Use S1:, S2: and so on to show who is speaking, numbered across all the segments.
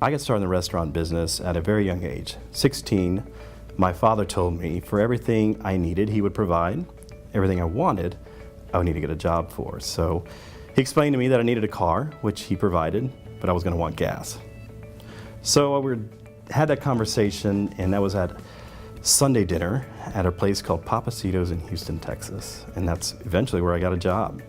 S1: I got started in the restaurant business at a very young age. 16, my father told me for everything I needed, he would provide. Everything I wanted, I would need to get a job for. So he explained to me that I needed a car, which he provided, but I was going to want gas. So we had that conversation, and that was at Sunday dinner at a place called Papacitos in Houston, Texas. And that's eventually where I got a job,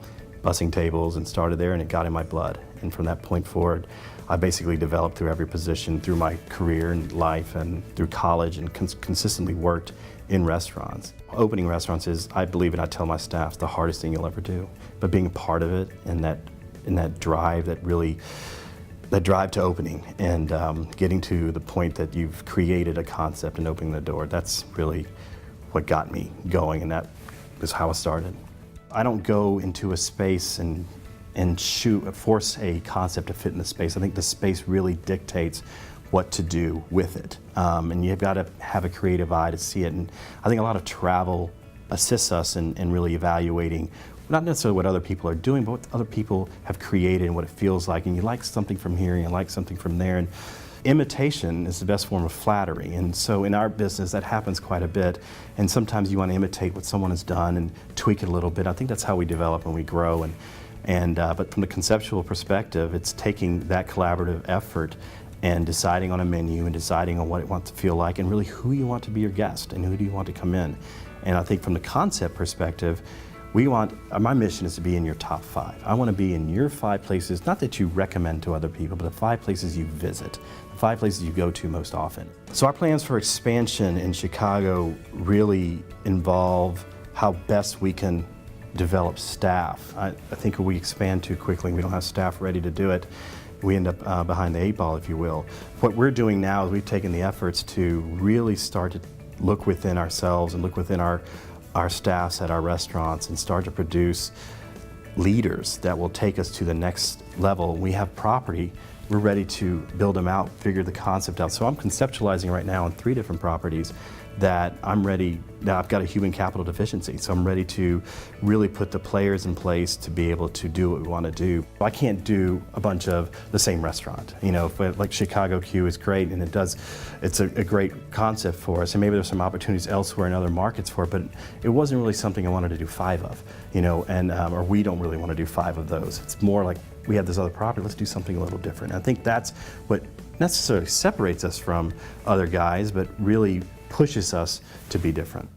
S1: bussing tables, and started there, and it got in my blood. And from that point forward, I basically developed through every position through my career and life and through college, and consistently worked in restaurants. Opening restaurants is, I believe, and I tell my staff, the hardest thing you'll ever do. But being a part of it and that drive, that drive to opening and getting to the point that you've created a concept and opening the door, that's really what got me going, and that is how it started. I don't go into a space and force a concept to fit in the space. I think the space really dictates what to do with it. And you've got to have a creative eye to see it. And I think a lot of travel assists us in really evaluating not necessarily what other people are doing, but what other people have created and what it feels like. And you like something from here, and you like something from there. And imitation is the best form of flattery. And so in our business, that happens quite a bit. And sometimes you want to imitate what someone has done and tweak it a little bit. I think that's how we develop and we grow. But from the conceptual perspective, it's taking that collaborative effort and deciding on a menu and deciding on what it wants to feel like, and really who you want to be your guest and who do you want to come in. And I think from the concept perspective, my mission is to be in your top 5. I want to be in your 5 places, not that you recommend to other people, but the 5 places you visit, the 5 places you go to most often. So our plans for expansion in Chicago really involve how best we can develop staff. I think if we expand too quickly, we don't have staff ready to do it, we end up behind the 8 ball, if you will. What we're doing now is we've taken the efforts to really start to look within ourselves and look within our staffs at our restaurants and start to produce leaders that will take us to the next level. We have property, we're ready to build them out, figure the concept out. So I'm conceptualizing right now on 3 different properties that I'm ready. Now I've got a human capital deficiency, so I'm ready to really put the players in place to be able to do what we want to do. I can't do a bunch of the same restaurant. You know, like Chicago Q is great, and it's a great concept for us, and maybe there's some opportunities elsewhere in other markets for it, but it wasn't really something I wanted to do 5 of, you know, and or we don't really want to do 5 of those. It's more like we have this other property, let's do something a little different. I think that's what necessarily separates us from other guys, but really pushes us to be different.